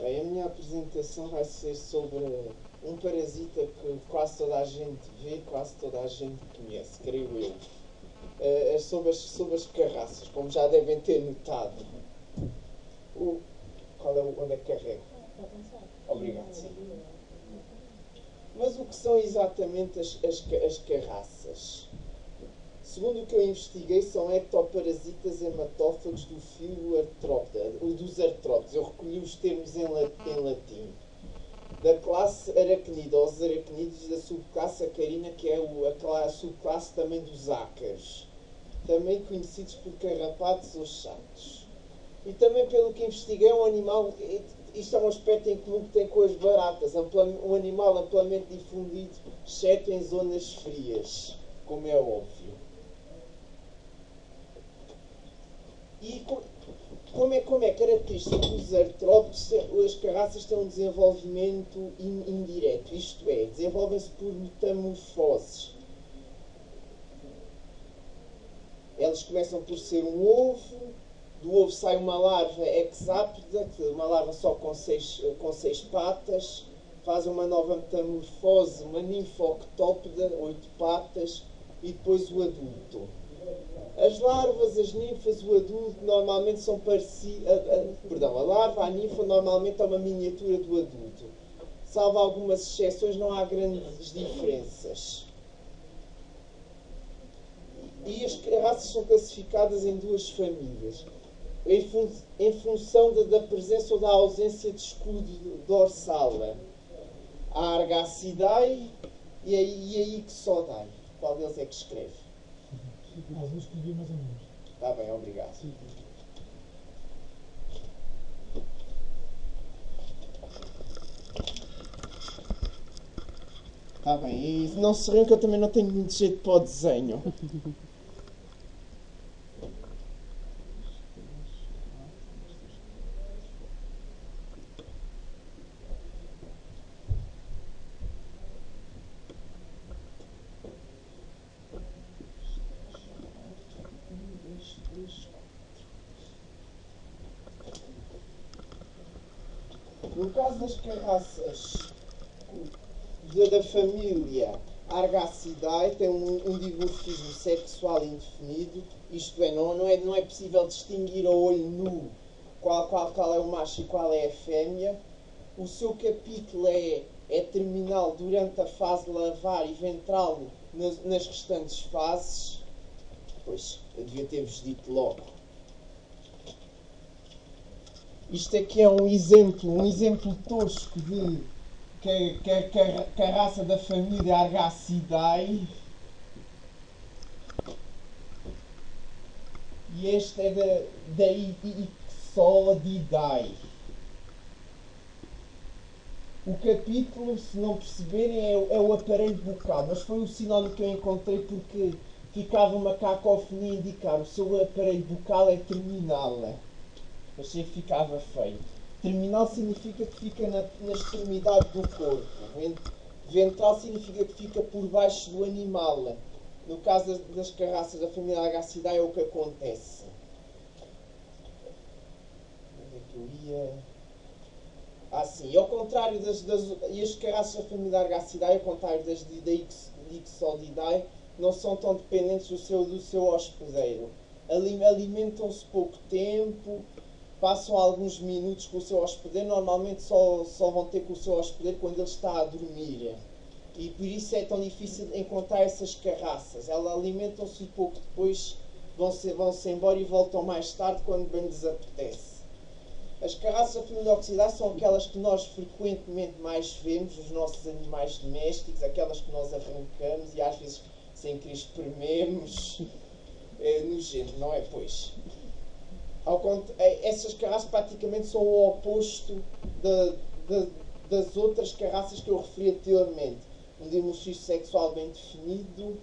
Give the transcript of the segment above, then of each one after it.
Bem, a minha apresentação vai ser sobre um parasita que quase toda a gente vê, quase toda a gente conhece, creio eu. É sobre as carraças, como já devem ter notado. Onde é que carrega? Obrigado, sim. Mas o que são exatamente as carraças? Segundo o que eu investiguei, são ectoparasitas hematófagos do filo artrópode, dos artrópodes. Eu recolhi os termos em latim. Da classe Arachnidose, aracnídeos, da subclasse Acarina, que é a subclasse também dos ácaros, também conhecidos por carrapatos ou chatos. E também, pelo que investiguei, é um animal, isto é um aspecto em comum que tem com as baratas, um animal amplamente difundido, exceto em zonas frias, como é óbvio. E como é característico dos artrópodes, as carraças têm um desenvolvimento indireto, isto é, desenvolvem-se por metamorfoses. Elas começam por ser um ovo, do ovo sai uma larva hexápoda, uma larva só com seis patas, faz uma nova metamorfose, uma ninfoctópoda, 8 patas, e depois o adulto. As larvas, as ninfas, o adulto normalmente são parecidas. A larva, a ninfa, normalmente é uma miniatura do adulto. Salvo algumas exceções, não há grandes diferenças. E as raças são classificadas em duas famílias, em função da presença ou da ausência de escudo dorsal. A Argacidae e a Ixodae. Qual deles é que escreve? Mas eu escrevi mais ou menos. Está bem, obrigado. Sim. Está bem, e não se riam que eu também não tenho muito jeito para o desenho. No caso das carraças da família Argacidae, tem um dimorfismo sexual indefinido, isto é, não é possível distinguir a olho nu qual é o macho e qual é a fêmea. O seu capítulo é terminal durante a fase lavar e ventral nas restantes fases. Pois, eu devia ter-vos dito logo. Isto aqui é um exemplo tosco de que a raça da família Argacidae. E este é da Ixodidae. O capítulo, se não perceberem, é o aparelho bucal, mas foi o sinónimo que eu encontrei porque ficava uma cacofonia a indicar. O seu aparelho bucal é terminal. Achei que ficava feio. Terminal significa que fica na extremidade do corpo. Ventral significa que fica por baixo do animal. No caso das carraças da família Agacidae é o que acontece. Onde é que eu ia? Sim, ao contrário e as carraças da família Agacidae, ao contrário das da Ixodidae, não são tão dependentes do seu hospedeiro. Alimentam-se pouco tempo, passam alguns minutos com o seu hospedeiro, normalmente só vão ter com o seu hospedeiro quando ele está a dormir. E por isso é tão difícil encontrar essas carraças. Elas alimentam-se e pouco depois vão-se embora e voltam mais tarde quando bem lhes apetece. As carraças da família Oxidae são aquelas que nós frequentemente mais vemos, os nossos animais domésticos, aquelas que nós arrancamos e às vezes sem querer esprememos. É nojento, não é? Pois. Essas carraças praticamente são o oposto das outras carraças que eu referi anteriormente. Um dimorfismo sexual bem definido,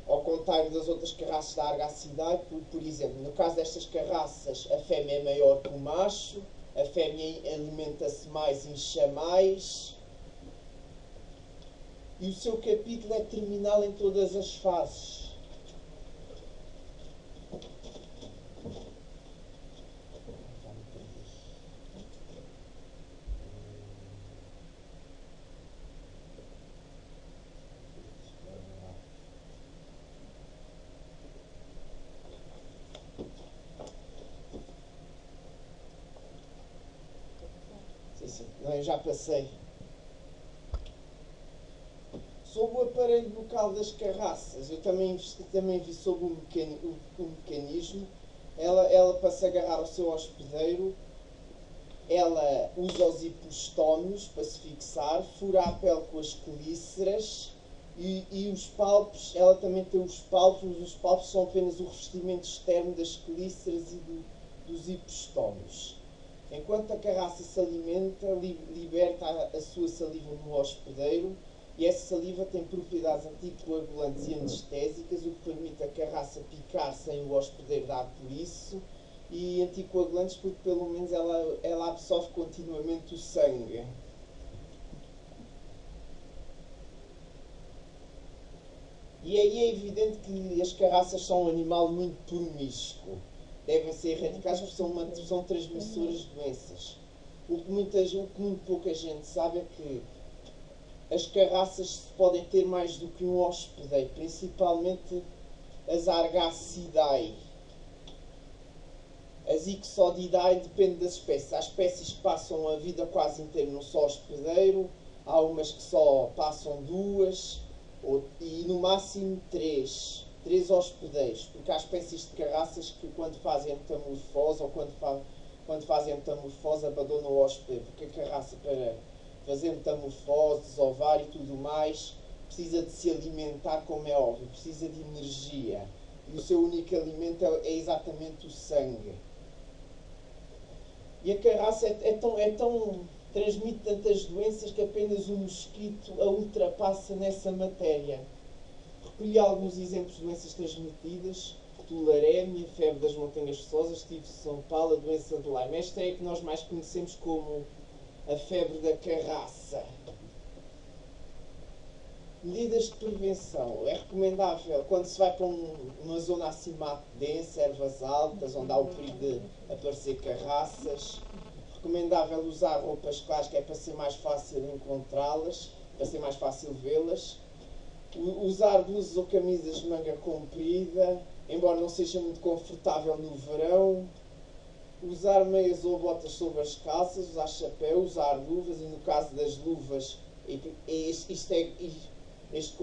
ao contrário das outras carraças da Argacidae. Por exemplo, no caso destas carraças, a fêmea é maior que o macho, a fêmea alimenta-se mais, incha mais, e o seu capítulo é terminal em todas as fases. Sim, não, eu já passei. Sobre o aparelho bucal das carraças, eu também vi sobre o mecanismo. Ela, para se agarrar ao seu hospedeiro, ela usa os hipostómios para se fixar, fura a pele com as quelíceras e os pálpos, ela também tem os pálpos, mas os pálpos são apenas o revestimento externo das quelíceras e dos hipostómios. Enquanto a carraça se alimenta, liberta a sua saliva no hospedeiro e essa saliva tem propriedades anticoagulantes e anestésicas, o que permite a carraça picar sem o hospedeiro dar por isso, e anticoagulantes porque pelo menos ela absorve continuamente o sangue. E aí é evidente que as carraças são um animal muito promíscuo. Devem ser erradicadas porque são transmissoras de doenças. O que muito pouca gente sabe é que as carraças podem ter mais do que um hospedeiro, principalmente as Argacidae. As Ixodidae depende das espécies. Há espécies que passam a vida quase inteira num só hospedeiro, há umas que só passam 2 e no máximo 3 hospedeiros, porque há espécies de carraças que quando fazem metamorfose ou quando fazem metamorfose abandonam o hospedeiro, porque a carraça para fazer metamorfose, desovar e tudo mais precisa de se alimentar, como é óbvio, precisa de energia e o seu único alimento é exatamente o sangue. E a carraça transmite tantas doenças que apenas um mosquito a ultrapassa nessa matéria. Recolhi alguns exemplos de doenças transmitidas: tularemia, febre das montanhas roçosas, tifo de São Paulo, a doença de Lyme. Esta é a que nós mais conhecemos como a febre da carraça. Medidas de prevenção. É recomendável, quando se vai para uma zona assim mato densa, ervas altas, onde há o perigo de aparecer carraças, recomendável usar roupas claras, que é para ser mais fácil encontrá-las, para ser mais fácil vê-las. Usar blusas ou camisas de manga comprida, embora não seja muito confortável no verão. Usar meias ou botas sobre as calças, usar chapéu, usar luvas, e no caso das luvas, isto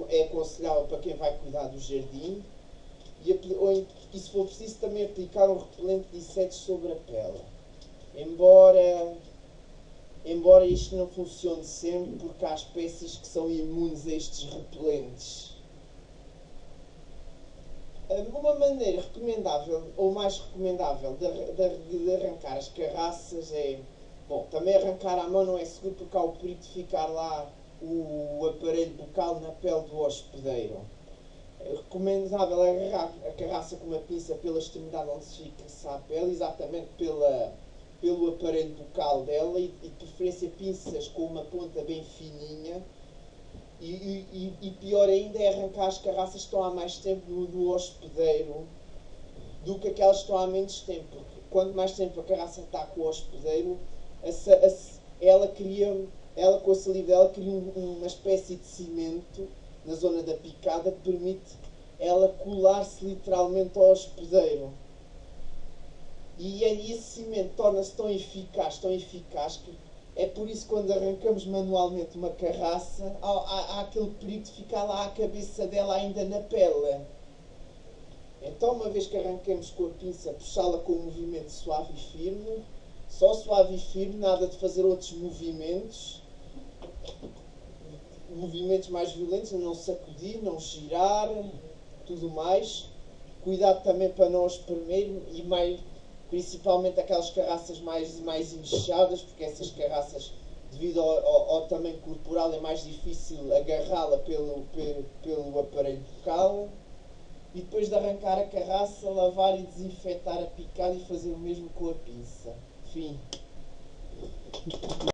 é aconselhável para quem vai cuidar do jardim. E se for preciso também aplicar um repelente de insetos sobre a pele. Embora isto não funcione sempre, porque há espécies que são imunes a estes repelentes. Uma maneira recomendável, ou mais recomendável, de arrancar as carraças é... Bom, também arrancar à mão não é seguro porque há o perigo de ficar lá o aparelho bucal na pele do hospedeiro. É recomendável agarrar a carraça com uma pinça pela extremidade onde se fixa a pele, exatamente pelo aparelho bucal dela, e de preferência pinças com uma ponta bem fininha. E pior ainda é arrancar as carraças que estão há mais tempo do hospedeiro do que aquelas que estão há menos tempo, porque quanto mais tempo a carraça está com o hospedeiro, ela com a saliva dela cria uma espécie de cimento na zona da picada que permite ela colar-se literalmente ao hospedeiro. E esse cimento torna-se tão eficaz que é por isso que quando arrancamos manualmente uma carraça, há aquele perigo de ficar lá a cabeça dela ainda na pele. Então, uma vez que arrancamos com a pinça, puxá-la com um movimento suave e firme, só suave e firme, nada de fazer outros movimentos mais violentos, não sacudir, não girar, tudo mais. Cuidado também para não espremer principalmente aquelas carraças mais inchadas, porque essas carraças, devido ao tamanho corporal, é mais difícil agarrá-la pelo aparelho bucal. E depois de arrancar a carraça, lavar e desinfetar a picada e fazer o mesmo com a pinça. Fim.